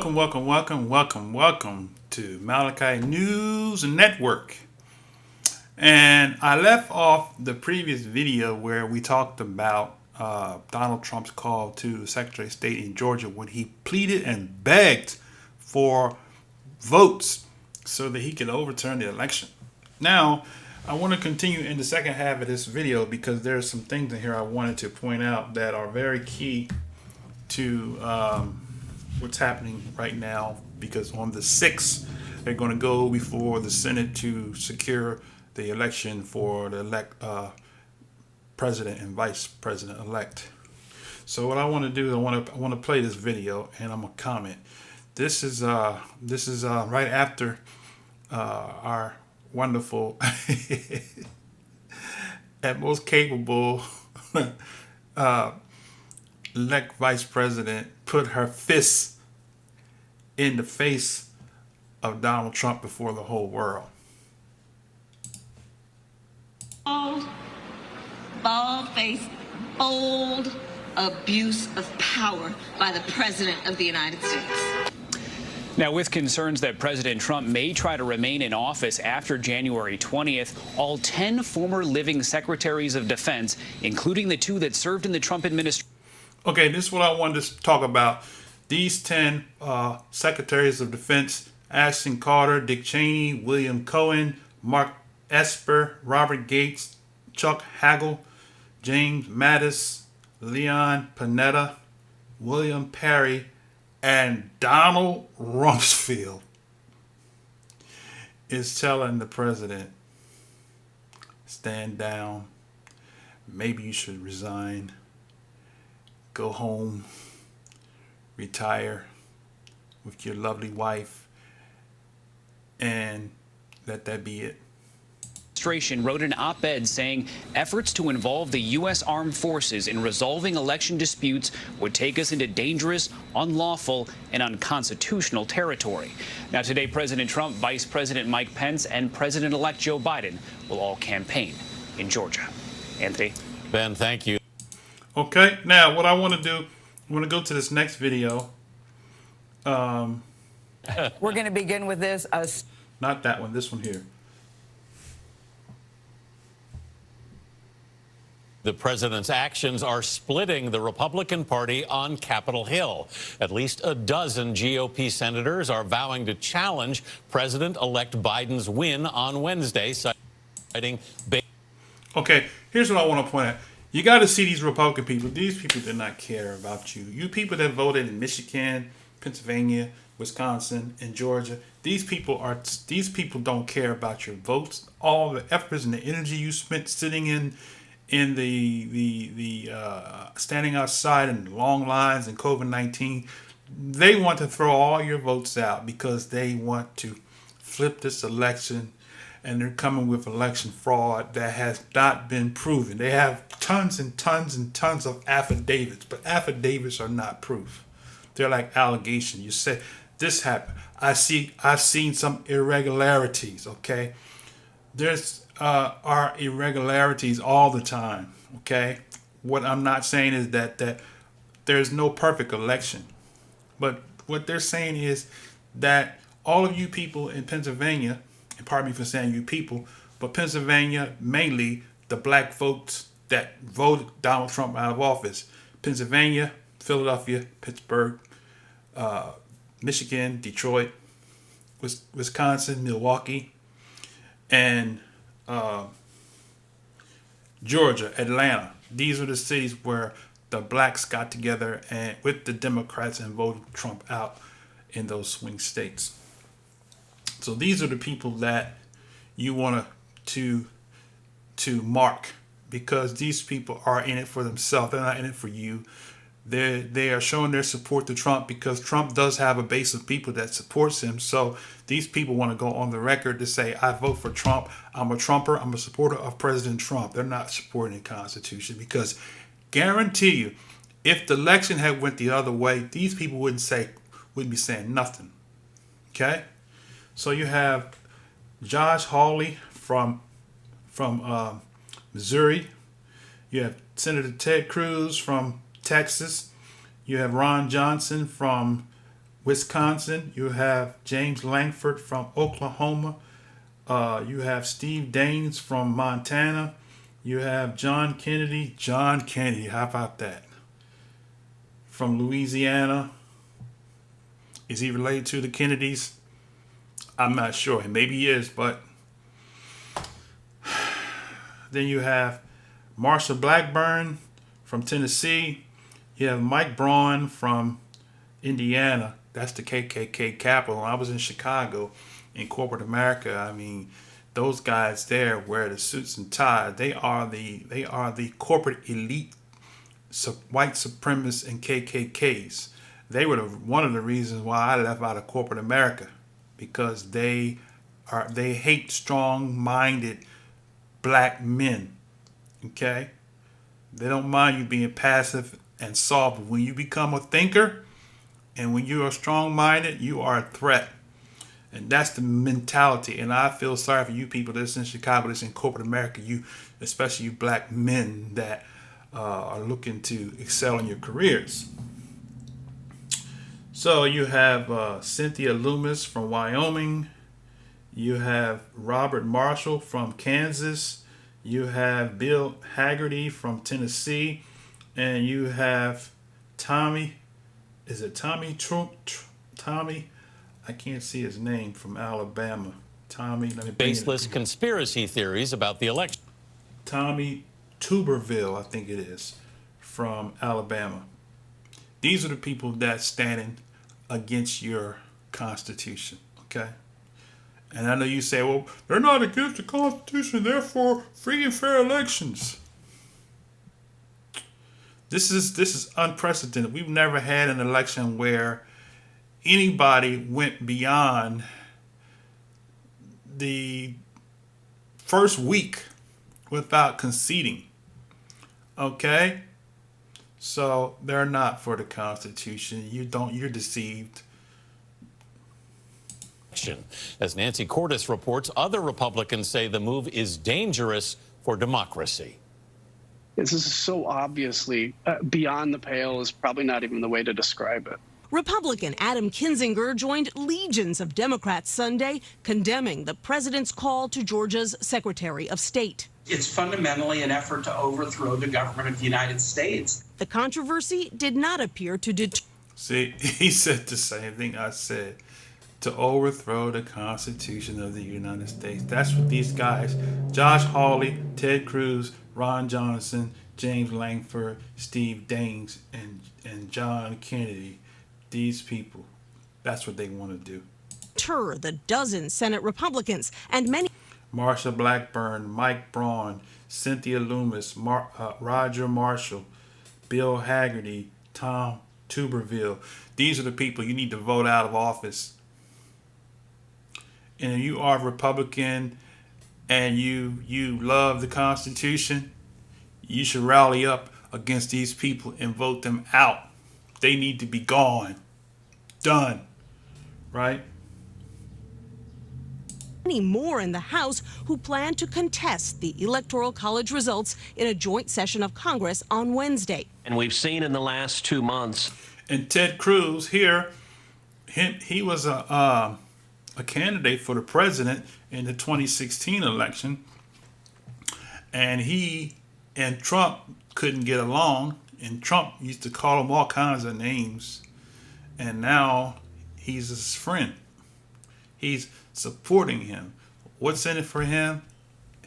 Welcome to Malachi News Network. And I left off the previous video where we talked about Donald Trump's call to the Secretary of State in Georgia when he pleaded and begged for votes so that he could overturn the election. Now, I want to continue in the second half of this video because there are some things in here I wanted to point out that are very key to what's happening right now, because on the 6th they're going to go before the Senate to secure the election for the president and vice president elect. So what I want to do is I want to play this video and I'm gonna comment. This is right after our wonderful and most capable elect vice president put her fists in the face of Donald Trump before the whole world. Bald-faced, bold abuse of power by the President of the United States. Now, with concerns that President Trump may try to remain in office after January 20th, all 10 former living secretaries of defense, including the 2 that served in the Trump administration. Okay, this is what I wanted to talk about. These 10 secretaries of defense: Ashton Carter, Dick Cheney, William Cohen, Mark Esper, Robert Gates, Chuck Hagel, James Mattis, Leon Panetta, William Perry, and Donald Rumsfeld is telling the president, stand down, maybe you should resign, go home, retire with your lovely wife, and let that be it. Wrote an op-ed saying efforts to involve the U.S. Armed Forces in resolving election disputes would take us into dangerous, unlawful, and unconstitutional territory. Now, today, President Trump, Vice President Mike Pence, and President-elect Joe Biden will all campaign in Georgia. Anthony? Ben, thank you. Okay, now what I want to do, I want to go to this next video. We're going to begin with this. Not that one, this one here. The president's actions are splitting the Republican Party on Capitol Hill. At least a dozen GOP senators are vowing to challenge President-elect Biden's win on Wednesday, citing... Okay, here's what I want to point out. You got to see these Republican people. These people do not care about you. You people that voted in Michigan, Pennsylvania, Wisconsin, and Georgia, these people don't care about your votes. All the efforts and the energy you spent sitting in the standing outside in long lines and COVID-19, they want to throw all your votes out because they want to flip this election, and they're coming with election fraud that has not been proven. They have tons and tons and tons of affidavits, but affidavits are not proof. They're like allegations. You say this happened. I've seen some irregularities. Okay, there's are irregularities all the time. Okay, what I'm not saying is that there's no perfect election, but what they're saying is that all of you people in Pennsylvania, and pardon me for saying you people, but Pennsylvania, mainly the black folks that voted Donald Trump out of office, Pennsylvania, Philadelphia, Pittsburgh, Michigan, Detroit, Wisconsin, Milwaukee, and Georgia, Atlanta. These are the cities where the blacks got together and with the Democrats and voted Trump out in those swing states. So these are the people that you want to mark, because these people are in it for themselves. They're not in it for you. They are showing their support to Trump because Trump does have a base of people that supports him. So these people want to go on the record to say, I vote for Trump. I'm a Trumper. I'm a supporter of President Trump. They're not supporting the Constitution, because guarantee you, if the election had went the other way, these people wouldn't be saying nothing. Okay? So you have Josh Hawley from Missouri. You have Senator Ted Cruz from Texas. You have Ron Johnson from Wisconsin, you have James Langford from Oklahoma. You have Steve Daines from Montana. You have John Kennedy. John Kennedy, how about that? From Louisiana. Is he related to the Kennedys? I'm not sure. Maybe he is, but then you have Marsha Blackburn from Tennessee. You have Mike Braun from Indiana. That's the KKK capital. When I was in Chicago, in corporate America, I mean, those guys there wear the suits and ties. They are the corporate elite, white supremacists and KKKs. They were one of the reasons why I left out of corporate America, because they hate strong-minded black men. Okay, they don't mind you being passive and soft. When you become a thinker, and when you are strong-minded, you are a threat. And that's the mentality. And I feel sorry for you people that's in Chicago, that's in corporate America, you, especially you black men that are looking to excel in your careers. So you have Cynthia Loomis from Wyoming. You have Robert Marshall from Kansas. You have Bill Haggerty from Tennessee. And you have Tommy, is it Tommy Trump? Tommy, I can't see his name, from Alabama. Tommy, let me Baseless conspiracy theories about the election. Tommy Tuberville, I think it is, from Alabama. These are the people that's standing against your Constitution, okay? And I know you say, well, they're not against the Constitution, therefore free and fair elections. This is unprecedented. We've never had an election where anybody went beyond the first week without conceding. Okay? So they're not for the Constitution. You're deceived. As Nancy Cordes reports, other Republicans say the move is dangerous for democracy. This is so obviously beyond the pale is probably not even the way to describe it. Republican Adam Kinzinger joined legions of Democrats Sunday condemning the president's call to Georgia's Secretary of State. It's fundamentally an effort to overthrow the government of the United States. The controversy did not appear to deter. See, he said the same thing I said, to overthrow the Constitution of the United States. That's what these guys, Josh Hawley, Ted Cruz, Ron Johnson, James Langford, Steve Daines, and John Kennedy, these people, that's what they want to do. Deter the dozen Senate Republicans and many. Marsha Blackburn, Mike Braun, Cynthia Loomis, Roger Marshall, Bill Haggerty, Tom Tuberville. These are the people you need to vote out of office. And if you are a Republican and you love the Constitution, you should rally up against these people and vote them out. They need to be gone. Done. Right? Many more in the House who plan to contest the Electoral College results in a joint session of Congress on Wednesday. And we've seen in the last 2 months. And Ted Cruz here, he was a candidate for the president in the 2016 election, and he and Trump couldn't get along, and Trump used to call him all kinds of names, and now he's his friend. He's supporting him. What's in it for him?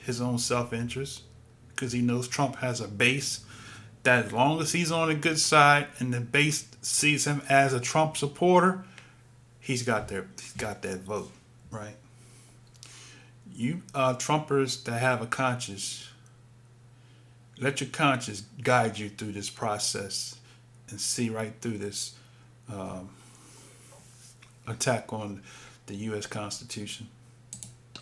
His own self-interest, because he knows Trump has a base that as long as he's on the good side and the base sees him as a Trump supporter, he's got that vote, right? You Trumpers that have a conscience, let your conscience guide you through this process and see right through this attack on the U.S. Constitution.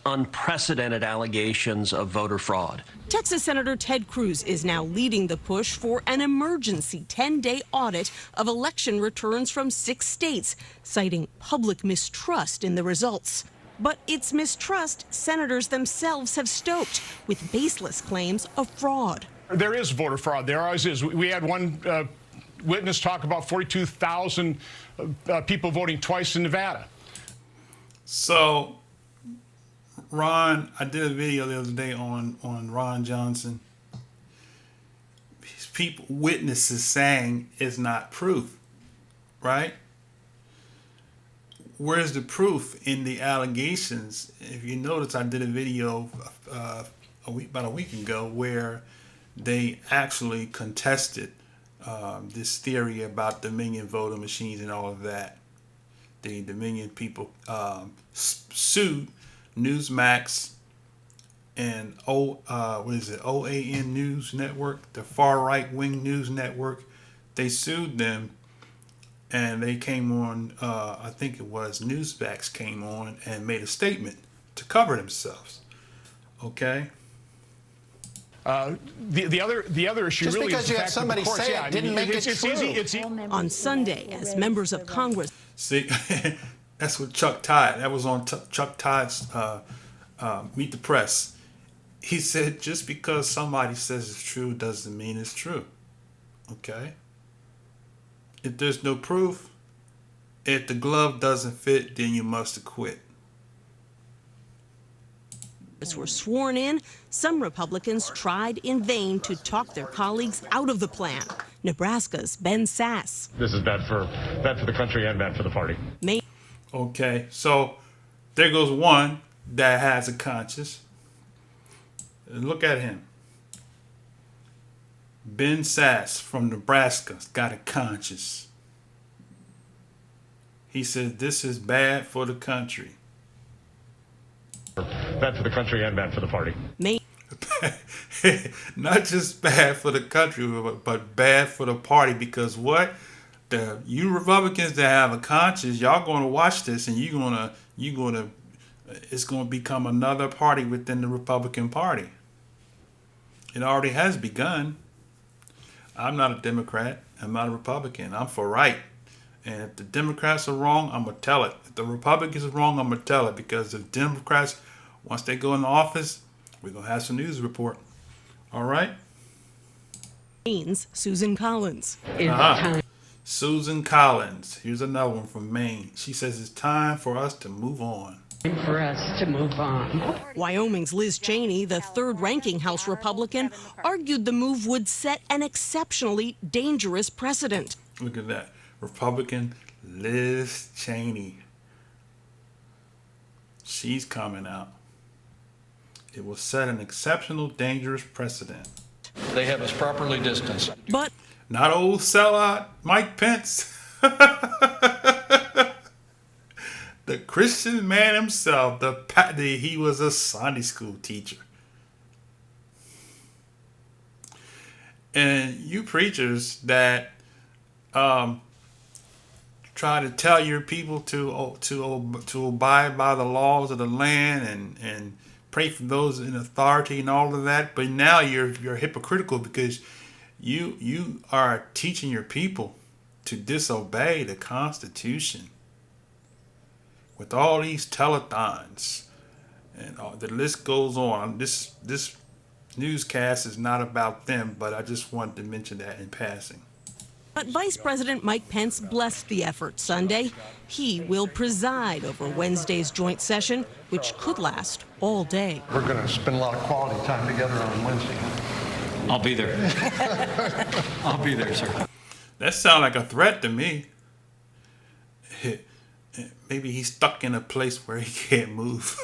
Unprecedented allegations of voter fraud. Texas Senator Ted Cruz is now leading the push for an emergency 10-day audit of election returns from 6 states, citing public mistrust in the results. But it's mistrust senators themselves have stoked with baseless claims of fraud. There is voter fraud. There always is. We had one witness talk about 42,000 people voting twice in Nevada. So, Ron, I did a video the other day on Ron Johnson. People, witnesses saying it's not proof, right? Where's the proof in the allegations? If you notice, I did a video about a week ago where they actually contested this theory about Dominion voter machines and all of that. The Dominion people sued Newsmax and OAN News Network, the far right wing news network. They sued them, and they came on. I think it was Newsmax came on and made a statement to cover themselves. Okay. The other issue just really because is you the have fact somebody that the courts, say it didn't make it true. On Sunday, as members of Congress. See, that's what Chuck Todd. That was on Chuck Todd's Meet the Press. He said just because somebody says it's true doesn't mean it's true. Okay. If there's no proof, if the glove doesn't fit, then you must acquit. Were sworn in, some Republicans tried in vain to talk their colleagues out of the plan. Nebraska's Ben Sass. This is bad for the country and bad for the party. Okay, so there goes one that has a conscience. Look at him. Ben Sass from Nebraska's got a conscience. He said this is bad for the country. Bad for the country and bad for the party. Not just bad for the country, but bad for the party. Because what? You Republicans that have a conscience, y'all going to watch this, and it's going to become another party within the Republican Party. It already has begun. I'm not a Democrat. I'm not a Republican. I'm for right. And if the Democrats are wrong, I'm going to tell it. If the Republicans are wrong, I'm going to tell it. Because if Democrats, once they go into office, we're going to have some news report. All right? Susan Collins. Susan Collins. Here's another one from Maine. She says it's time for us to move on. Wyoming's Liz Cheney, the third-ranking House Republican, argued the move would set an exceptionally dangerous precedent. Look at that. Republican Liz Cheney. She's coming out. It will set an exceptional dangerous precedent. They have us properly distanced. But not old sellout Mike Pence. The Christian man himself, he was a Sunday school teacher. And you preachers that try to tell your people to abide by the laws of the land and pray for those in authority and all of that, but now you're hypocritical because you are teaching your people to disobey the Constitution. With all these telethons, and the list goes on. This newscast is not about them, but I just wanted to mention that in passing. But Vice President Mike Pence blessed the effort Sunday. He will preside over Wednesday's joint session, which could last all day. We're going to spend a lot of quality time together on Wednesday. I'll be there. I'll be there, sir. That sounds like a threat to me. Maybe he's stuck in a place where he can't move.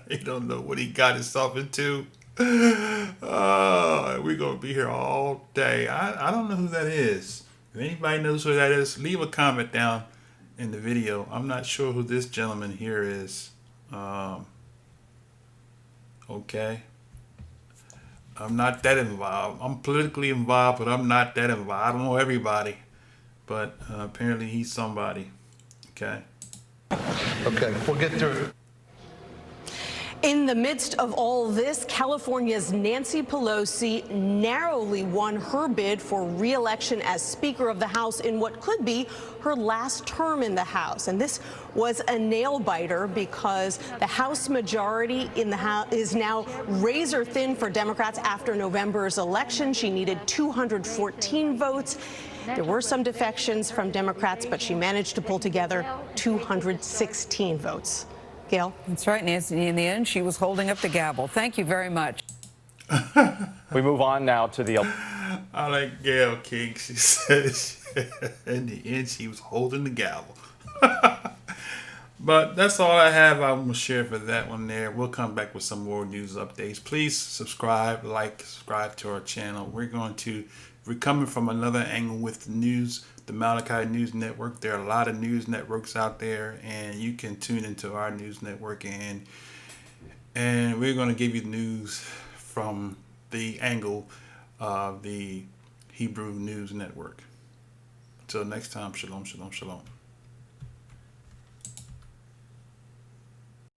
He don't know what he got himself into. Oh, we're going to be here all day. I don't know who that is. If anybody knows who that is, leave a comment down in the video. I'm not sure who this gentleman here is. Okay. I'm not that involved. I'm politically involved, but I'm not that involved. I don't know everybody. But apparently he's somebody. Okay. Okay, we'll get through it. In the midst of all this, California's Nancy Pelosi narrowly won her bid for re-election as Speaker of the House in what could be her last term in the House. And this was a nail-biter because the House majority in the House is now razor thin for Democrats after November's election. She needed 214 votes. There were some defections from Democrats, but she managed to pull together 216 votes. Gail? That's right, Nancy. In the end, she was holding up the gavel. Thank you very much. We move on now to the... I like Gail King. She says in the end she was holding the gavel. But that's all I have. I'm going to share for that one there. We'll come back with some more news updates. Please subscribe, subscribe to our channel. We're coming from another angle with the news, the Malachi News Network. There are a lot of news networks out there, and you can tune into our news network, and we're going to give you news from the angle of the Hebrew News Network. Until next time, shalom, shalom, shalom.